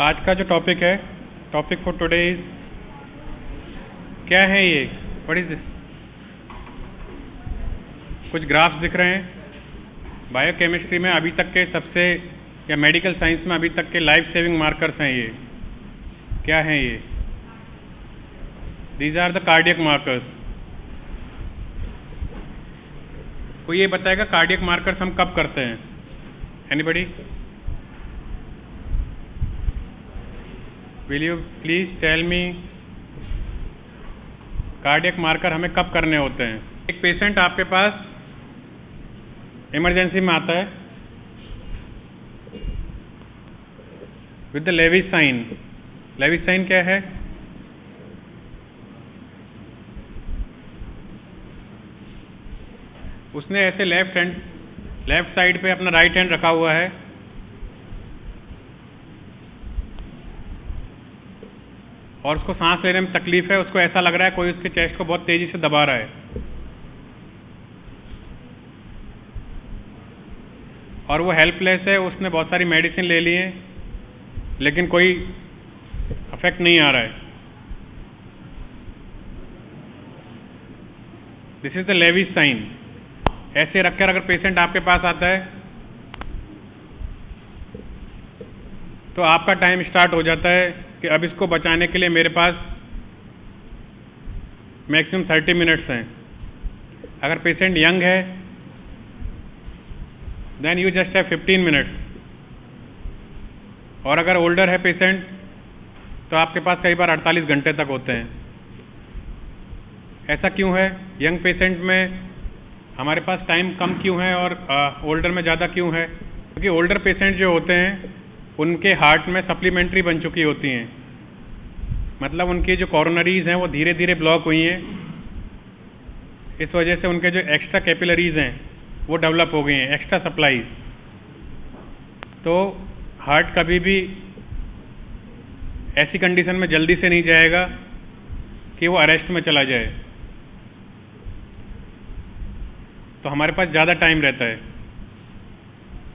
आज का जो टॉपिक है, टॉपिक फॉर टुडे इज, क्या है ये, व्हाट इज दिस? कुछ ग्राफ्स दिख रहे हैं। बायोकेमिस्ट्री में अभी तक के सबसे, या मेडिकल साइंस में अभी तक के लाइफ सेविंग मार्कर्स हैं ये। क्या हैं ये? These are the cardiac markers. कोई ये बताएगा कार्डियक मार्कर्स हम कब करते हैं? Anybody? Will you please tell me, cardiac marker हमें कब करने होते हैं? एक पेशेंट आपके पास इमरजेंसी में आता है with the Levine's sign. Levine's sign क्या है? उसने ऐसे लेफ्ट साइड पे अपना राइट हैंड रखा हुआ है और उसको सांस लेने में तकलीफ है। उसको ऐसा लग रहा है कोई उसके चेस्ट को बहुत तेजी से दबा रहा है और वो हेल्पलेस है। उसने बहुत सारी मेडिसिन ले ली है लेकिन कोई इफेक्ट नहीं आ रहा है। This is the Levine's sign. ऐसे रखकर अगर पेशेंट आपके पास आता है तो आपका टाइम स्टार्ट हो जाता है कि अब इसको बचाने के लिए मेरे पास मैक्सिमम 30 मिनट्स हैं। अगर पेशेंट यंग है then you just have 15 minutes, और अगर ओल्डर है पेशेंट तो आपके पास कई बार 48 घंटे तक होते हैं। ऐसा क्यों है? यंग पेशेंट में हमारे पास टाइम कम क्यों है और ओल्डर में ज़्यादा क्यों है? क्योंकि ओल्डर पेशेंट जो होते हैं उनके हार्ट में सप्लीमेंट्री बन चुकी होती हैं, मतलब उनकी जो कॉरोनरीज हैं वो धीरे धीरे ब्लॉक हुई हैं। इस वजह से उनके जो एक्स्ट्रा कैपिलरीज हैं वो डेवलप हो गई हैं, एक्स्ट्रा सप्लाईज। तो हार्ट कभी भी ऐसी कंडीशन में जल्दी से नहीं जाएगा कि वो अरेस्ट में चला जाए। तो हमारे पास ज़्यादा टाइम रहता है,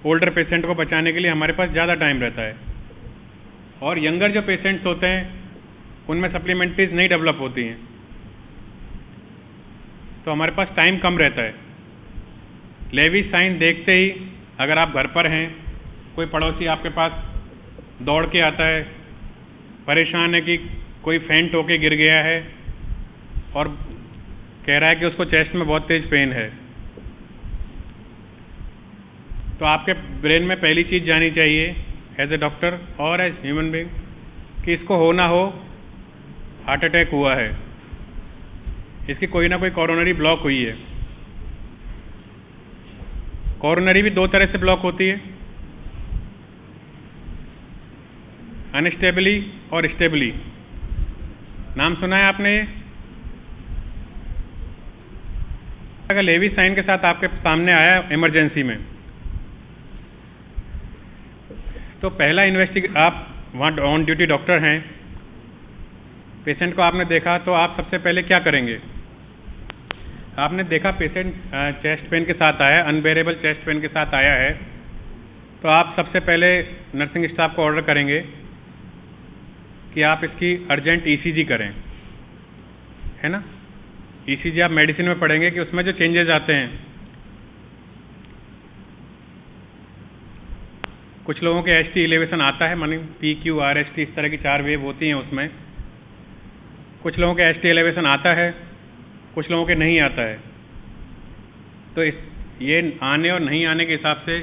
ओल्डर पेशेंट को बचाने के लिए हमारे पास ज़्यादा टाइम रहता है। और यंगर जो पेशेंट्स होते हैं उनमें सप्लीमेंट्रीज नहीं डेवलप होती हैं, तो हमारे पास टाइम कम रहता है। लेविस साइन देखते ही अगर आप घर पर हैं, कोई पड़ोसी आपके पास दौड़ के आता है, परेशान है कि कोई फेंट होके गिर गया है और कह रहा है कि उसको चेस्ट में बहुत तेज पेन है, तो आपके ब्रेन में पहली चीज़ जानी चाहिए एज ए डॉक्टर और एज ह्यूमन बीइंग कि इसको हो ना हो हार्ट अटैक हुआ है, इसकी कोई ना कोई कॉरोनरी ब्लॉक हुई है। कॉरोनरी भी दो तरह से ब्लॉक होती है, अनस्टेबली और स्टेबली। नाम सुना है आपने ये? अगर लेविस साइन के साथ आपके सामने आया इमरजेंसी में तो पहला आप वहाँ ऑन ड्यूटी डॉक्टर हैं, पेशेंट को आपने देखा तो आप सबसे पहले क्या करेंगे? आपने देखा पेशेंट चेस्ट पेन के साथ आया है, अनबेरेबल चेस्ट पेन के साथ आया है, तो आप सबसे पहले नर्सिंग स्टाफ को ऑर्डर करेंगे कि आप इसकी अर्जेंट ईसीजी करें, है ना? ईसीजी आप मेडिसिन में पढ़ेंगे कि उसमें जो चेंजेस आते हैं, कुछ लोगों के ST एलिवेशन आता है, मानी PQ RST इस तरह की 4 वेव होती हैं उसमें। कुछ लोगों के ST एलिवेशन आता है, कुछ लोगों के नहीं आता है। तो ये आने और नहीं आने के हिसाब से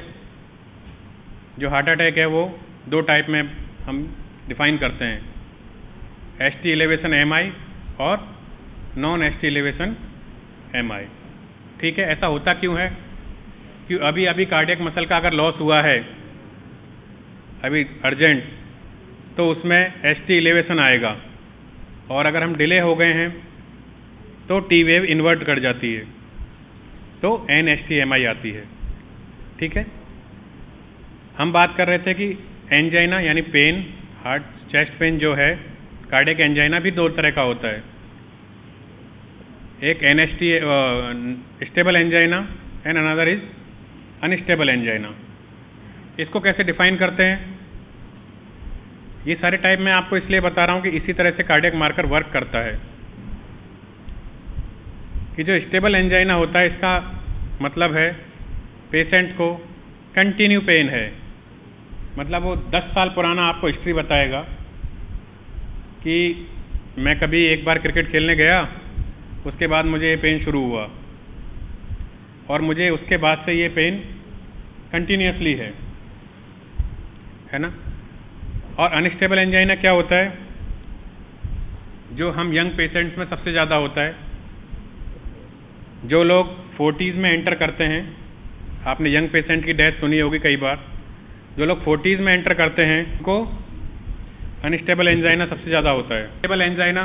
जो हार्ट अटैक है वो 2 टाइप में हम डिफाइन करते हैं, ST एलिवेशन MI और नॉन ST एलिवेशन MI। ठीक है? ऐसा होता क्यों है? कि अभी कार्डियक मसल का अगर लॉस हुआ है अभी अर्जेंट, तो उसमें ST एलिवेशन आएगा, और अगर हम डिले हो गए हैं तो T वेव इन्वर्ट कर जाती है, तो NST MI आती है। ठीक है? हम बात कर रहे थे कि एंजाइना यानी पेन, हार्ट चेस्ट पेन जो है, कार्डियक एंजाइना भी 2 तरह का होता है। एक NST stable angina and another is unstable angina. इसको कैसे डिफाइन करते हैं? ये सारे टाइप मैं आपको इसलिए बता रहा हूँ कि इसी तरह से कार्डियक मार्कर वर्क करता है कि जो स्टेबल एंजाइना होता है, इसका मतलब है पेशेंट को कंटिन्यू पेन है। मतलब वो 10 साल पुराना आपको हिस्ट्री बताएगा कि मैं कभी एक बार क्रिकेट खेलने गया, उसके बाद मुझे ये पेन शुरू हुआ और मुझे उसके बाद से ये पेन कंटिन्यूसली है ना। और अनस्टेबल एंजाइना क्या होता है, जो हम यंग पेशेंट्स में सबसे ज़्यादा होता है। जो लोग 40s में एंटर करते हैं, आपने यंग पेशेंट की डेथ सुनी होगी कई बार, जो लोग 40s में एंटर करते हैं उनको अनस्टेबल एंजाइना सबसे ज़्यादा होता है। स्टेबल एंजाइना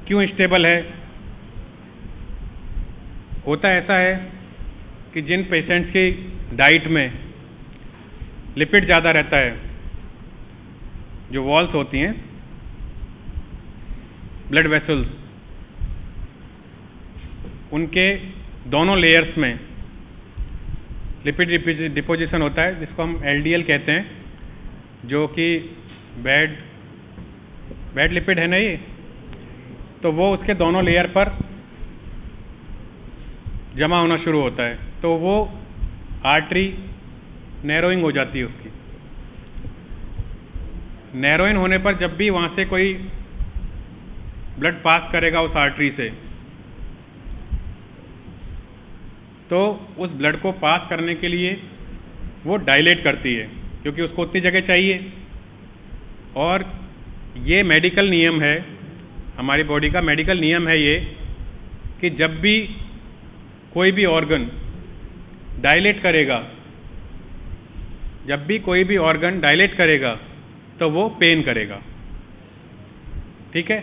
क्यों स्टेबल है? होता ऐसा है कि जिन पेशेंट्स की डाइट में लिपिड ज़्यादा रहता है, जो वॉल्स होती हैं, ब्लड वेसल्स, उनके दोनों लेयर्स में लिपिड डिपोजिशन होता है, जिसको हम LDL कहते हैं, जो कि बैड लिपिड है ना ये। तो वो उसके दोनों लेयर पर जमा होना शुरू होता है, तो वो आर्टरी नैरोइंग हो जाती है। उसकी नैरोइंग होने पर जब भी वहाँ से कोई ब्लड पास करेगा उस आर्टरी से, तो उस ब्लड को पास करने के लिए वो डायलेट करती है, क्योंकि उसको उतनी जगह चाहिए। और ये मेडिकल नियम है, हमारी बॉडी का मेडिकल नियम है ये, कि जब भी कोई भी ऑर्गन डायलेट करेगा, जब भी कोई भी ऑर्गन डायलेट करेगा तो वो पेन करेगा। ठीक है,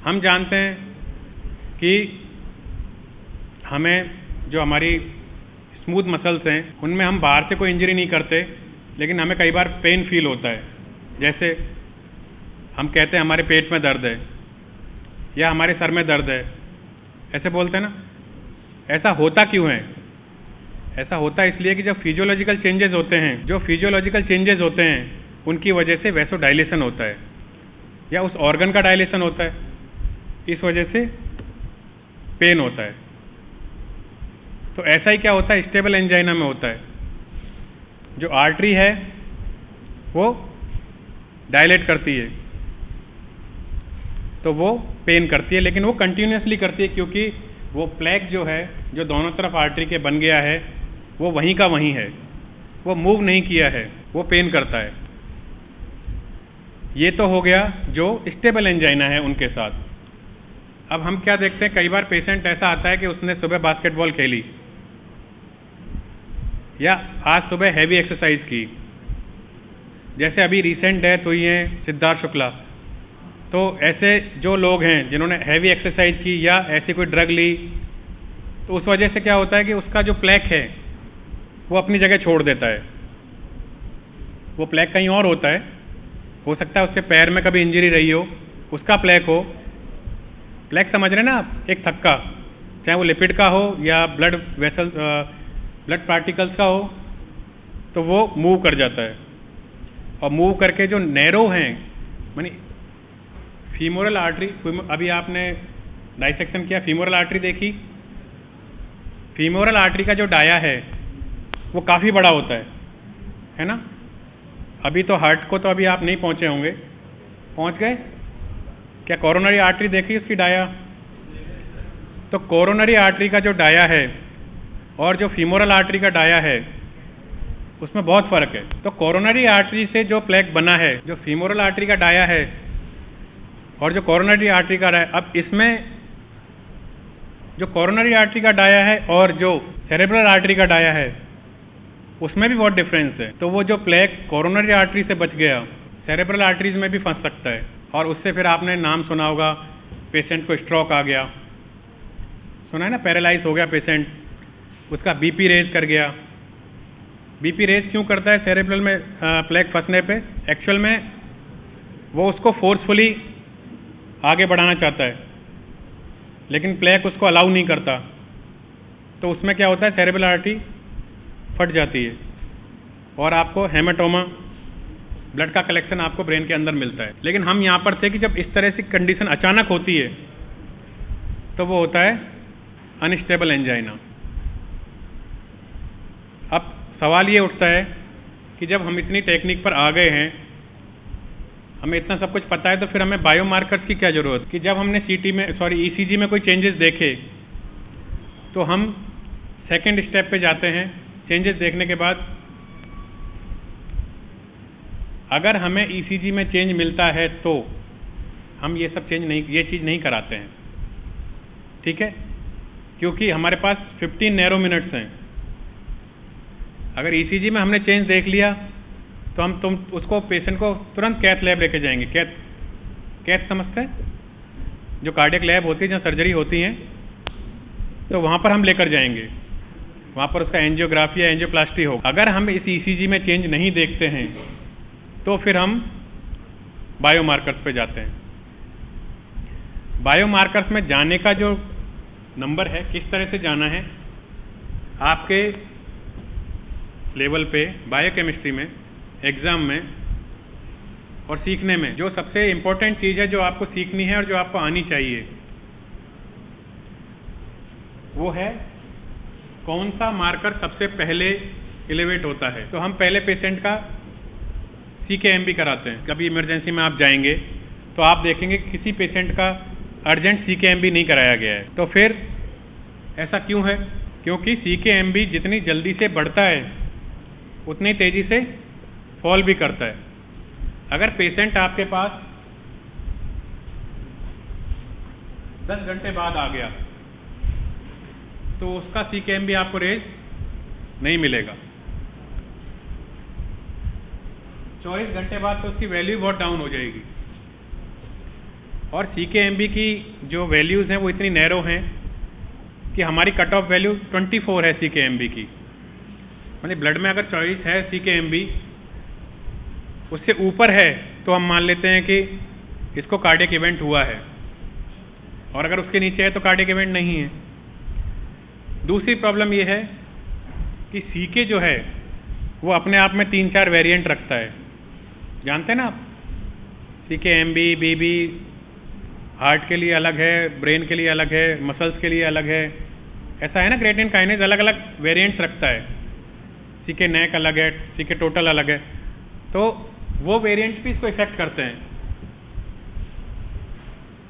हम जानते हैं कि हमें जो हमारी स्मूथ मसल्स हैं उनमें हम बाहर से कोई इंजरी नहीं करते, लेकिन हमें कई बार पेन फील होता है। जैसे हम कहते हैं हमारे पेट में दर्द है या हमारे सर में दर्द है, ऐसे बोलते हैं ना। ऐसा होता क्यों है? ऐसा होता है इसलिए कि जब फिजियोलॉजिकल चेंजेस होते हैं, जो फिजियोलॉजिकल चेंजेस होते हैं उनकी वजह से वैसोडाइलेशन होता है या उस ऑर्गन का डायलेशन होता है, इस वजह से पेन होता है। तो ऐसा ही क्या होता है, स्टेबल एंजाइना में होता है। जो आर्टरी है वो डायलेट करती है तो वो पेन करती है, लेकिन वो कंटिन्यूसली करती है, क्योंकि वो प्लेक जो है, जो दोनों तरफ आर्टरी के बन गया है, वो वहीं का वहीं है, वो मूव नहीं किया है, वो पेन करता है। ये तो हो गया जो स्टेबल एंजाइना है उनके साथ। अब हम क्या देखते हैं, कई बार पेशेंट ऐसा आता है कि उसने सुबह बास्केटबॉल खेली या आज सुबह हैवी एक्सरसाइज की। जैसे अभी रिसेंट डेथ हुई है सिद्धार्थ शुक्ला, तो ऐसे जो लोग हैं जिन्होंने हैवी एक्सरसाइज की या ऐसी कोई ड्रग ली, तो उस वजह से क्या होता है कि उसका जो प्लेक है वो अपनी जगह छोड़ देता है। वो प्लेक कहीं और होता है, हो सकता है उसके पैर में कभी इंजरी रही हो, उसका प्लेक हो। प्लेक समझ रहे हैं ना आप, एक थक्का, चाहे वो लिपिड का हो या ब्लड वेसल ब्लड पार्टिकल्स का हो, तो वो मूव कर जाता है। और मूव करके जो नैरो हैं, मानी फीमोरल आर्टरी, अभी आपने डाइसेक्शन किया, फीमोरल आर्टरी देखी, फीमोरल आर्टरी का जो डाया है वो काफ़ी बड़ा होता है ना। अभी तो हार्ट को तो अभी आप नहीं पहुंचे होंगे, पहुंच गए क्या? कोरोनरी आर्टरी देखी उसकी डाया? तो कोरोनरी आर्टरी का जो डाया है और जो फीमोरल आर्टरी का डाया है उसमें बहुत फर्क है। तो कोरोनरी आर्टरी से जो प्लेक बना है, जो फीमोरल आर्टरी का डाया है और जो कोरोनरी आर्टरी का डाया, अब इसमें जो कोरोनरी आर्टरी का डाया है और जो सेरेब्रल आर्टरी का डाया है उसमें भी बहुत डिफरेंस है। तो वो जो प्लेक कोरोनरी आर्टरी से बच गया, सेरेब्रल आर्टरीज में भी फंस सकता है, और उससे फिर आपने नाम सुना होगा, पेशेंट को स्ट्रोक आ गया, सुना है ना, पैरालाइज हो गया पेशेंट, उसका बीपी रेज कर गया। बीपी रेज क्यों करता है सेरेब्रल में प्लेक फंसने पे? एक्चुअल में वो उसको फोर्सफुली आगे बढ़ाना चाहता है, लेकिन प्लेक उसको अलाउ नहीं करता, तो उसमें क्या होता है, सेरेब्रल आर्टरी फट जाती है और आपको हेमाटोमा, ब्लड का कलेक्शन आपको ब्रेन के अंदर मिलता है। लेकिन हम यहाँ पर थे कि जब इस तरह से कंडीशन अचानक होती है तो वो होता है अनस्टेबल एंजाइना। अब सवाल ये उठता है कि जब हम इतनी टेक्निक पर आ गए हैं, हमें इतना सब कुछ पता है, तो फिर हमें बायोमार्कर्स की क्या ज़रूरत कि जब हमने ईसीजी में कोई चेंजेस देखे तो हम सेकंड स्टेप पे जाते हैं। चेंजेस देखने के बाद अगर हमें ईसीजी में चेंज मिलता है तो हम ये चीज़ नहीं कराते हैं, ठीक है, क्योंकि हमारे पास 15 नैरो मिनट्स हैं। अगर ईसीजी में हमने चेंज देख लिया तो हम उसको पेशेंट को तुरंत कैथ लैब लेके जाएंगे। कैथ समझते हैं, जो कार्डियक लैब होती है जहाँ सर्जरी होती है, तो वहाँ पर हम लेकर जाएंगे। वहाँ पर उसका एंजियोग्राफी या एंजियोप्लास्टी होगा। अगर हम इस ईसीजी में चेंज नहीं देखते हैं तो फिर हम बायोमार्कर्स पे जाते हैं। बायोमार्कर्स में जाने का जो नंबर है, किस तरह से जाना है, आपके लेवल पे बायोकेमिस्ट्री में, एग्जाम में और सीखने में जो सबसे इम्पोर्टेंट चीज़ है जो आपको सीखनी है और जो आपको आनी चाहिए, वो है कौन सा मार्कर सबसे पहले एलिवेट होता है। तो हम पहले पेशेंट का CKMB कराते हैं। कभी इमरजेंसी में आप जाएंगे तो आप देखेंगे किसी पेशेंट का अर्जेंट CKMB नहीं कराया गया है। तो फिर ऐसा क्यों है? क्योंकि CKMB जितनी जल्दी से बढ़ता है उतनी तेजी से फॉल भी करता है। अगर पेशेंट आपके पास 10 घंटे बाद आ गया तो उसका CKMB आपको रेज नहीं मिलेगा। 24 घंटे बाद तो उसकी वैल्यू बहुत डाउन हो जाएगी। और CKMB की जो वैल्यूज़ हैं वो इतनी नैरो हैं कि हमारी कट ऑफ वैल्यू 24 है CKMB की। मतलब ब्लड में अगर 24 है CKMB, उससे ऊपर है तो हम मान लेते हैं कि इसको कार्डियक इवेंट हुआ है, और अगर उसके नीचे है तो कार्डियक इवेंट नहीं है। दूसरी प्रॉब्लम ये है कि CK जो है वो अपने आप में 3-4 वेरिएंट रखता है, जानते हैं ना आप। CKMB, BB हार्ट के लिए अलग है, ब्रेन के लिए अलग है, मसल्स के लिए अलग है। ऐसा है ना, क्रिएटिनिन काइनेज अलग अलग वेरिएंट्स रखता है। CK नेक अलग है, CK टोटल अलग है, तो वो वेरिएंट्स भी इसको इफेक्ट करते हैं।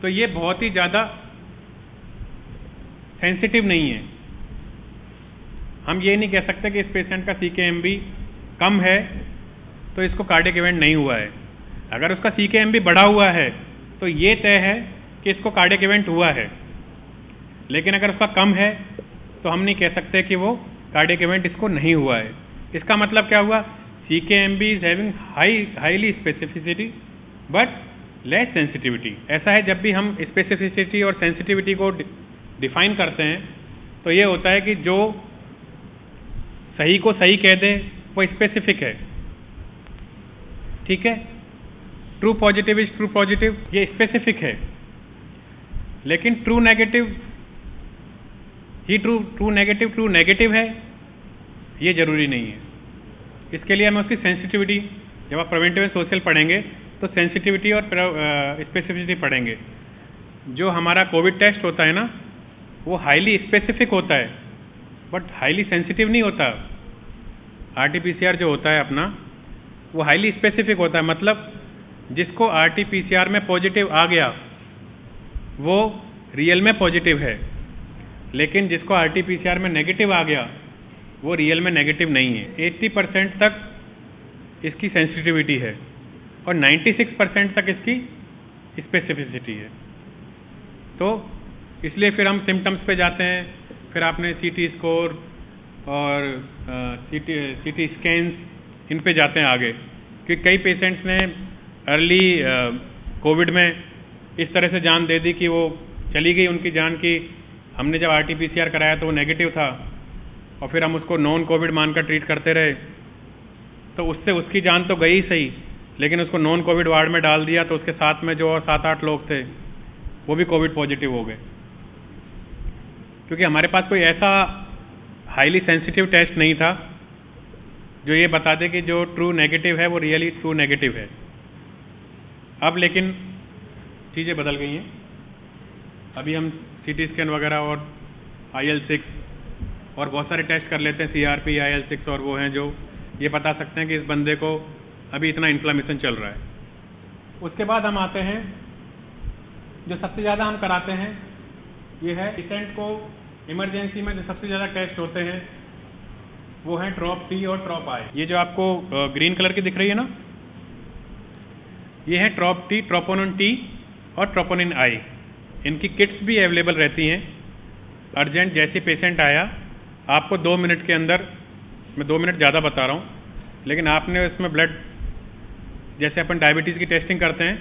तो ये बहुत ही ज़्यादा सेंसिटिव नहीं है। हम ये नहीं कह सकते कि इस पेशेंट का CKMB कम है तो इसको कार्डियक इवेंट नहीं हुआ है। अगर उसका CKMB बढ़ा हुआ है तो ये तय है कि इसको कार्डियक इवेंट हुआ है। लेकिन अगर उसका कम है तो हम नहीं कह सकते कि वो कार्डियक इवेंट इसको नहीं हुआ है। इसका मतलब क्या हुआ? CKMB is having highly specificity but less sensitivity. ऐसा है, जब भी हम स्पेसिफिसिटी और सेंसिटिविटी को डिफाइन करते हैं तो ये होता है कि जो सही को सही कह दे वो स्पेसिफिक है, ठीक है। True positive is true positive, ये स्पेसिफिक है। लेकिन ट्रू नेगेटिव ही ट्रू नेगेटिव है, ये जरूरी नहीं है। इसके लिए हमें उसकी सेंसिटिविटी, जब आप प्रिवेंटिव एंड सोशल पढ़ेंगे तो सेंसिटिविटी और स्पेसिफिसिटी पढ़ेंगे। जो हमारा कोविड टेस्ट होता है ना, वो हाईली स्पेसिफिक होता है बट हाईली सेंसिटिव नहीं होता। RT-PCR जो होता है अपना, वो हाईली स्पेसिफिक होता है। मतलब जिसको RT-PCR में पॉजिटिव आ गया वो रियल में पॉजिटिव है, लेकिन जिसको RT-PCR में नेगेटिव आ गया वो रियल में नेगेटिव नहीं है। 80% तक इसकी सेंसिटिविटी है और 96% तक इसकी स्पेसिफिसिटी है। तो इसलिए फिर हम सिम्टम्स पे जाते हैं। फिर आपने CT स्कोर और CT स्कैन्स इन पे जाते हैं आगे, क्योंकि कई पेशेंट्स ने अर्ली कोविड में इस तरह से जान दे दी कि वो चली गई उनकी जान की हमने जब RT-PCR कराया तो वो नेगेटिव था और फिर हम उसको नॉन कोविड मानकर ट्रीट करते रहे, तो उससे उसकी जान तो गई सही, लेकिन उसको नॉन कोविड वार्ड में डाल दिया तो उसके साथ में जो और 7-8 लोग थे वो भी कोविड पॉजिटिव हो गए। क्योंकि हमारे पास कोई ऐसा हाईली सेंसिटिव टेस्ट नहीं था जो ये बता दे कि जो ट्रू नेगेटिव है वो रियली ट्रू नेगेटिव है। अब लेकिन चीज़ें बदल गई हैं। अभी हम CT स्कैन वगैरह और IL-6 और बहुत सारे टेस्ट कर लेते हैं, CRP, IL-6 और वो हैं जो ये बता सकते हैं कि इस बंदे को अभी इतना इन्फ्लेमेशन चल रहा है। उसके बाद हम आते हैं, जो सबसे ज़्यादा हम कराते हैं ये है पेशेंट को इमरजेंसी में जो सबसे ज़्यादा टेस्ट होते हैं वो हैं TROP-T और TROP-I। ये जो आपको ग्रीन कलर की दिख रही है ना, ये है TROP-T, ट्रोपोनिन T और ट्रोपोनिन I। इनकी किट्स भी अवेलेबल रहती हैं। अर्जेंट जैसे पेशेंट आया, आपको 2 मिनट के अंदर, मैं 2 मिनट ज़्यादा बता रहा हूँ, लेकिन आपने इसमें ब्लड, जैसे अपन डायबिटीज़ की टेस्टिंग करते हैं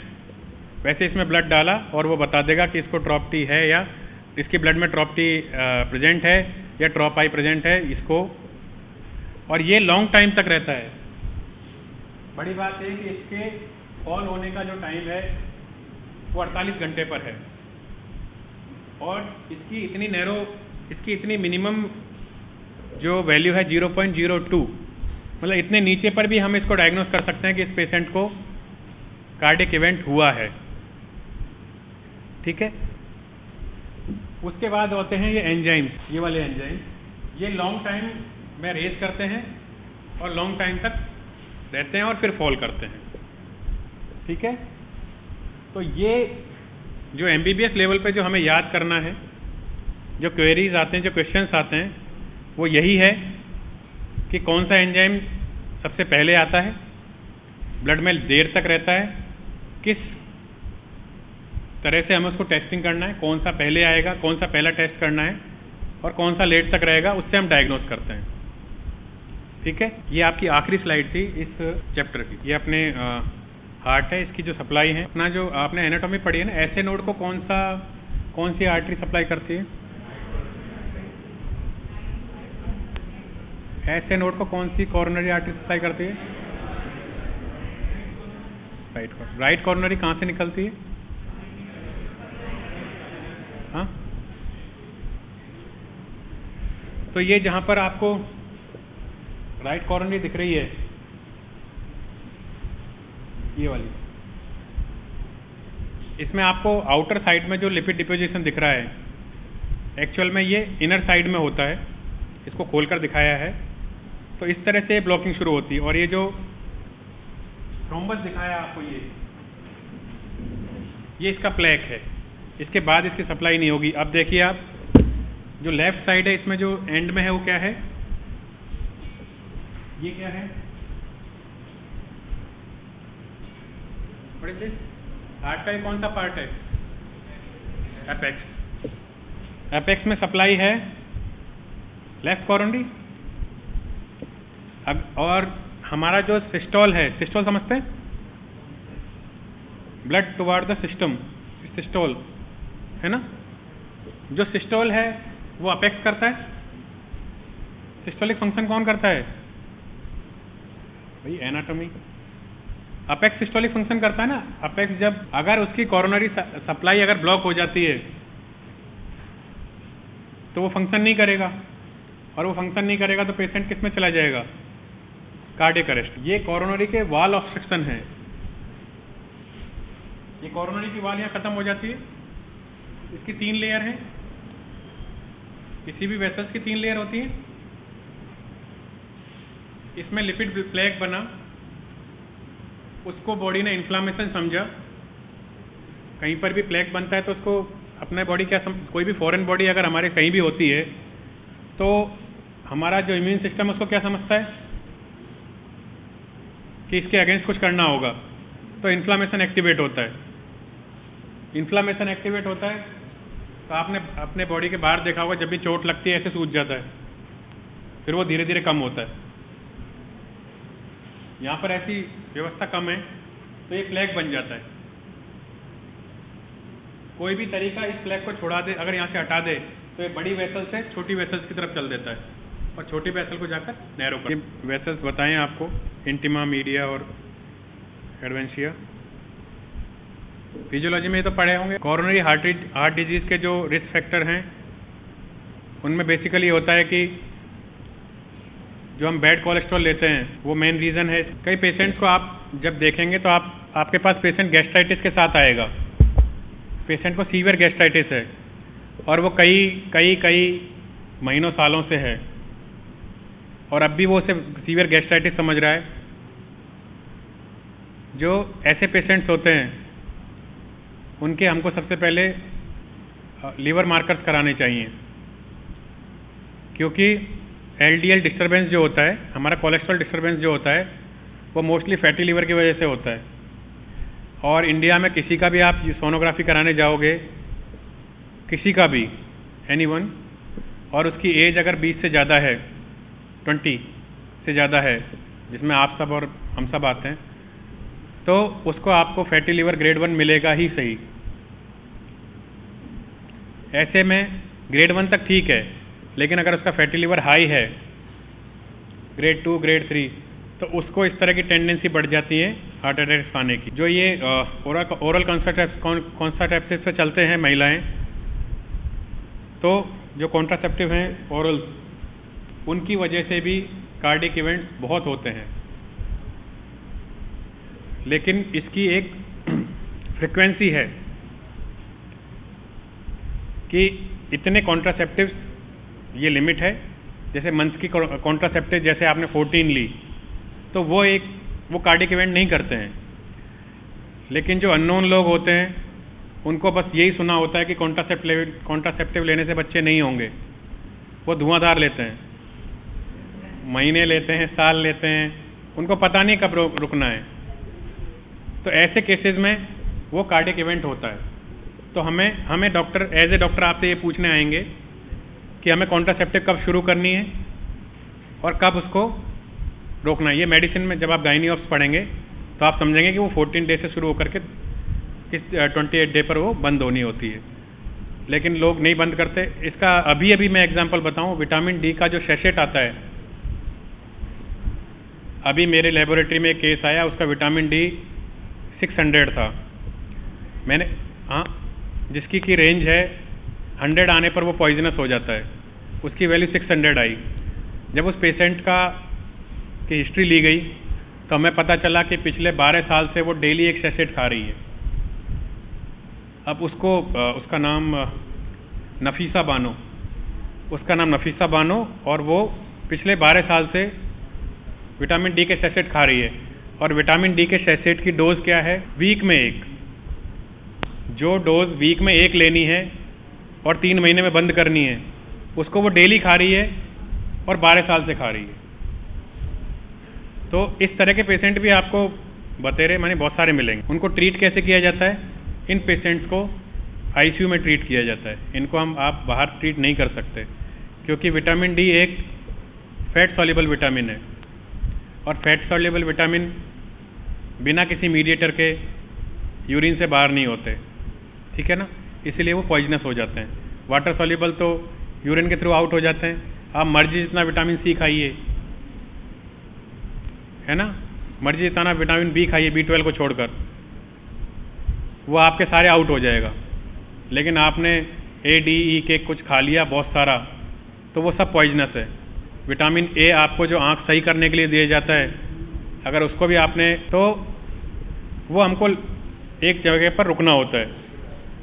वैसे इसमें ब्लड डाला और वो बता देगा कि इसको TROP-T है या इसके ब्लड में TROP-T प्रेजेंट है या TROP-I प्रेजेंट है इसको। और ये लॉन्ग टाइम तक रहता है। बड़ी बात है कि इसके फॉल होने का जो टाइम है वो 48 घंटे पर है और इसकी इतनी नैरो, इसकी इतनी मिनिमम जो वैल्यू है 0.02, मतलब इतने नीचे पर भी हम इसको डायग्नोस कर सकते हैं कि इस पेशेंट को कार्डियक इवेंट हुआ है। ठीक है। उसके बाद होते हैं ये एंजाइम्स, ये वाले एंजाइम्स, ये लॉन्ग टाइम में रेज करते हैं और लॉन्ग टाइम तक रहते हैं और फिर फॉल करते हैं। ठीक है। तो ये जो MBBS लेवल पे जो हमें याद करना है, जो क्वेरीज आते हैं, जो क्वेश्चंस आते हैं, वो यही है कि कौन सा एंजाइम सबसे पहले आता है, ब्लड में देर तक रहता है, किस तरह से हमें उसको टेस्टिंग करना है, कौन सा पहले आएगा, कौन सा पहला टेस्ट करना है और कौन सा लेट तक रहेगा, उससे हम डायग्नोस करते हैं। ठीक है। ये आपकी आखिरी स्लाइड थी इस चैप्टर की। ये अपने हार्ट है, इसकी जो सप्लाई है, अपना जो आपने एनाटॉमी पढ़ी है ना, ऐसे नोड को कौन सी आर्टरी सप्लाई करती है? ऐसे नोड को कौन सी कॉर्नरी आर्टरी सप्लाई करती है? राइट कॉर्नरी कहाँ से निकलती है? हाँ, तो ये जहाँ पर आपको राइट कॉर्नरी दिख रही है, ये वाली, इसमें आपको आउटर साइड में जो लिपिड डिपोजिशन दिख रहा है, एक्चुअल में ये इनर साइड में होता है। इसको खोलकर दिखाया है। तो इस तरह से ब्लॉकिंग शुरू होती है और ये जो थ्रोम्बस दिखाया आपको, ये इसका प्लेक है। इसके बाद इसकी सप्लाई नहीं होगी। अब देखिए आप, जो लेफ्ट साइड है इसमें जो एंड में है वो क्या है? ये क्या है? हार्ट का कौन सा पार्ट है? एपेक्स। एपेक्स में सप्लाई है लेफ्ट कॉर्नरी। अब और हमारा जो सिस्टोल है, सिस्टोल समझते हैं? Blood toward the system, systole है ना। जो सिस्टोल है वो अपेक्स करता है। सिस्टोलिक फंक्शन कौन करता है भाई? एनाटॉमी। अपेक्स सिस्टोलिक फंक्शन करता है ना। अपेक्स जब, अगर उसकी कोरोनरी सप्लाई अगर ब्लॉक हो जाती है तो वो फंक्शन नहीं करेगा, और वो फंक्शन नहीं करेगा तो पेशेंट किस में चला जाएगा? Cardiac arrest. ये कोरोनरी के वॉल ऑब्स्ट्रक्शन है। ये कोरोनरी की वॉल यहाँ खत्म हो जाती है। इसकी 3 लेयर हैं। किसी भी वेसल्स की 3 लेयर होती है। इसमें लिपिड प्लेक बना, उसको बॉडी ने इन्फ्लामेशन समझा। कहीं पर भी प्लेक बनता है तो उसको अपने बॉडी क्या कोई भी फॉरेन बॉडी अगर हमारे कहीं भी होती है तो हमारा जो इम्यून सिस्टम उसको क्या समझता है कि इसके अगेंस्ट कुछ करना होगा, तो इन्फ्लामेशन एक्टिवेट होता है। इन्फ्लामेशन एक्टिवेट होता है तो आपने अपने बॉडी के बाहर देखा होगा, जब भी चोट लगती है ऐसे सूज जाता है, फिर वो धीरे धीरे कम होता है। यहाँ पर ऐसी व्यवस्था कम है तो ये प्लेक बन जाता है। कोई भी तरीका इस प्लेक को छोड़ा दे, अगर यहाँ से हटा दे तो ये बड़ी वेसल से छोटी वेसल्स की तरफ चल देता है और छोटी वेसल को जाकर नैरो कर। ये वेसल्स बताएं आपको, इंटिमा, मीडिया और एडवेंशिया। फिजियोलॉजी में ये तो पढ़े होंगे। कोरोनरी हार्ट डिजीज के जो रिस्क फैक्टर हैं उनमें बेसिकली होता है कि जो हम बैड कोलेस्ट्रॉल लेते हैं वो मेन रीज़न है। कई पेशेंट्स को आप जब देखेंगे तो आपके पास पेशेंट गैस्ट्राइटिस के साथ आएगा, पेशेंट को सीवियर गैस्ट्राइटिस है और वो कई महीनों सालों से है और अब भी वो उसे सीवियर गैस्ट्राइटिस समझ रहा है। जो ऐसे पेशेंट्स होते हैं उनके हमको सबसे पहले लीवर मार्कर्स कराने चाहिए, क्योंकि एलडीएल डिस्टर्बेंस जो होता है, हमारा कोलेस्ट्रॉल डिस्टर्बेंस जो होता है वो मोस्टली फैटी लीवर की वजह से होता है। और इंडिया में किसी का भी आप सोनोग्राफी कराने जाओगे, किसी का भी एनीवन, और उसकी एज अगर 20 से ज़्यादा है, 20 से ज़्यादा है, जिसमें आप सब और हम सब आते हैं, तो उसको आपको फैटी लीवर ग्रेड 1 मिलेगा ही सही। ऐसे में ग्रेड 1 तक ठीक है, लेकिन अगर उसका फैटी लीवर हाई है, ग्रेड 2, ग्रेड 3, तो उसको इस तरह की टेंडेंसी बढ़ जाती है हार्ट अटैक आने की। जो ये ओरल कॉन्ट्रासेप्टिव से चलते हैं महिलाएं, तो जो कॉन्ट्रासेप्टिव हैं ओरल, उनकी वजह से भी कार्डियक इवेंट्स बहुत होते हैं, लेकिन इसकी एक फ्रिक्वेंसी है कि इतने कॉन्ट्रासेप्टिव्स, ये लिमिट है। जैसे मंथ की कॉन्ट्रासेप्टिव जैसे आपने 14 ली, तो वो कार्डियक इवेंट नहीं करते हैं। लेकिन जो अननोन लोग होते हैं उनको बस यही सुना होता है कि कॉन्ट्रासेप्टिव लेने से बच्चे नहीं होंगे, वो धुआंधार लेते हैं, महीने लेते हैं, साल लेते हैं, उनको पता नहीं कब रुकना है। तो ऐसे केसेस में वो कार्डियक इवेंट होता है। तो हमें डॉक्टर, एज ए डॉक्टर आपसे ये पूछने आएंगे कि हमें कॉन्ट्रासेप्टिव कब शुरू करनी है और कब उसको रोकना है। ये मेडिसिन में जब आप गायनी ऑप्स पढ़ेंगे तो आप समझेंगे कि वो 14 डे से शुरू होकर के 28 डे पर वो बंद होनी होती है, लेकिन लोग नहीं बंद करते। इसका अभी मैं एग्जांपल बताऊं, विटामिन डी का जो सैशेट आता है, अभी मेरे लेबोरेटरी में एक केस आया, उसका विटामिन डी 600 था। जिसकी की रेंज है 100 आने पर वो पॉइजनस हो जाता है, उसकी वैल्यू 600 आई। जब उस पेशेंट की हिस्ट्री ली गई तो हमें पता चला कि पिछले 12 साल से वो डेली एक सैशेट खा रही है। अब उसका नाम नफीसा बानो, और वो पिछले 12 साल से विटामिन डी के सैशेट खा रही है। और विटामिन डी के सैशेट की डोज क्या है? वीक में 1। जो डोज वीक में 1 लेनी है और 3 महीने में बंद करनी है, उसको वो डेली खा रही है और 12 साल से खा रही है। तो इस तरह के पेशेंट भी आपको बतेरे माने बहुत सारे मिलेंगे। उनको ट्रीट कैसे किया जाता है? इन पेशेंट्स को आईसीयू में ट्रीट किया जाता है। इनको आप बाहर ट्रीट नहीं कर सकते, क्योंकि विटामिन डी एक फैट सॉल्युबल विटामिन है, और फैट सॉल्युबल विटामिन बिना किसी मीडिएटर के यूरिन से बाहर नहीं होते, ठीक है ना, इसलिए वो पॉइजनस हो जाते हैं। वाटर सॉल्युबल तो यूरिन के थ्रू आउट हो जाते हैं। आप मर्जी जितना विटामिन सी खाइए, है ना, मर्जी जितना विटामिन बी खाइए, B12 को छोड़कर, वो आपके सारे आउट हो जाएगा। लेकिन आपने A, D, E के कुछ खा लिया बहुत सारा, तो वो सब पॉइजनस है। विटामिन ए आपको जो आँख सही करने के लिए दिया जाता है, अगर उसको भी आपने, तो वो हमको एक जगह पर रुकना होता है।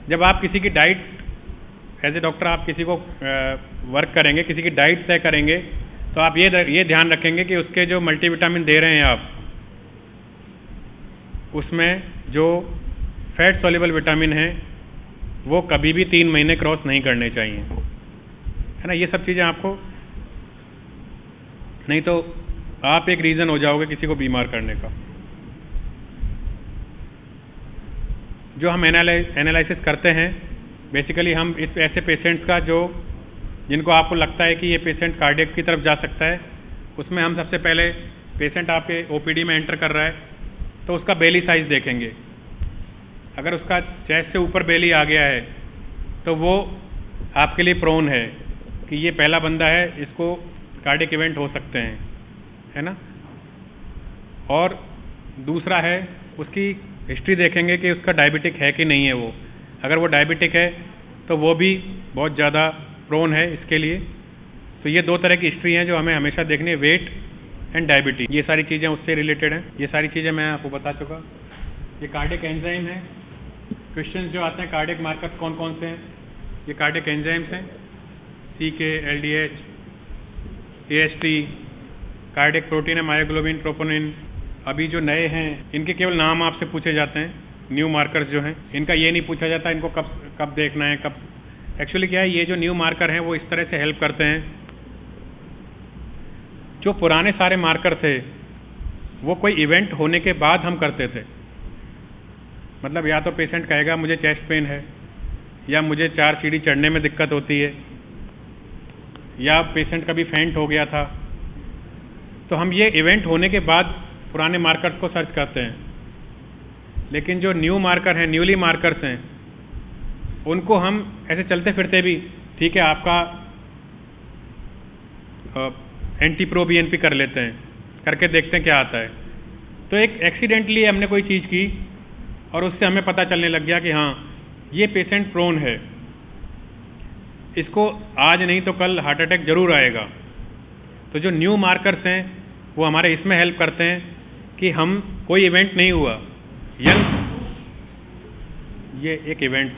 जब आप किसी की डाइट, एज ए डॉक्टर आप किसी को वर्क करेंगे, किसी की डाइट तय करेंगे, तो आप ये ध्यान रखेंगे कि उसके जो मल्टीविटामिन दे रहे हैं आप, उसमें जो फैट सॉल्युबल विटामिन है वो कभी भी 3 महीने क्रॉस नहीं करने चाहिए, है ना। ये सब चीज़ें आपको, नहीं तो आप एक रीज़न हो जाओगे किसी को बीमार करने का। जो हम एनालिसिस करते हैं, बेसिकली हम इस ऐसे पेशेंट्स का जिनको आपको लगता है कि ये पेशेंट कार्डियक की तरफ जा सकता है, उसमें हम सबसे पहले पेशेंट आपके ओपीडी में एंटर कर रहा है तो उसका बेली साइज़ देखेंगे। अगर उसका चेस्ट से ऊपर बेली आ गया है तो वो आपके लिए प्रोन है कि ये पहला बंदा है, इसको कार्डियक इवेंट हो सकते हैं, है ना। और दूसरा है, उसकी हिस्ट्री देखेंगे कि उसका डायबिटिक है कि नहीं है। वो अगर वो डायबिटिक है तो वो भी बहुत ज़्यादा प्रोन है इसके लिए। तो ये 2 तरह की हिस्ट्री हैं जो हमें हमेशा देखनी है, वेट एंड डायबिटीज, ये सारी चीज़ें उससे रिलेटेड हैं। ये सारी चीज़ें मैं आपको बता चुका। ये कार्डियक एंजाइम है। क्वेश्चंस जो आते हैं कार्डियक मार्कर्स कौन कौन से हैं, ये कार्डियक एंजाइम्स हैं, CK, LDH, AST, cardiac protein है मायोग्लोबिन, ट्रोपोनिन। अभी जो नए हैं इनके केवल नाम आपसे पूछे जाते हैं, न्यू मार्कर्स जो हैं इनका ये नहीं पूछा जाता इनको कब देखना है, कब। एक्चुअली क्या है, ये जो न्यू मार्कर हैं वो इस तरह से हेल्प करते हैं। जो पुराने सारे मार्कर थे वो कोई इवेंट होने के बाद हम करते थे। मतलब या तो पेशेंट कहेगा मुझे चेस्ट पेन है, या मुझे 4 सीढ़ी चढ़ने में दिक्कत होती है, या पेशेंट कभी फेंट हो गया था, तो हम ये इवेंट होने के बाद पुराने मार्कर्स को सर्च करते हैं। लेकिन जो न्यू मार्कर हैं, न्यूली मार्कर्स हैं, उनको हम ऐसे चलते फिरते भी, ठीक है आपका एंटी प्रो BNP कर लेते हैं, करके देखते हैं क्या आता है। तो एक एक्सीडेंटली हमने कोई चीज़ की और उससे हमें पता चलने लग गया कि हाँ ये पेशेंट प्रोन है, इसको आज नहीं तो कल हार्ट अटैक जरूर आएगा। तो जो न्यू मार्कर्स हैं वो हमारे इसमें हेल्प करते हैं कि हम कोई इवेंट नहीं हुआ, यंग, ये एक इवेंट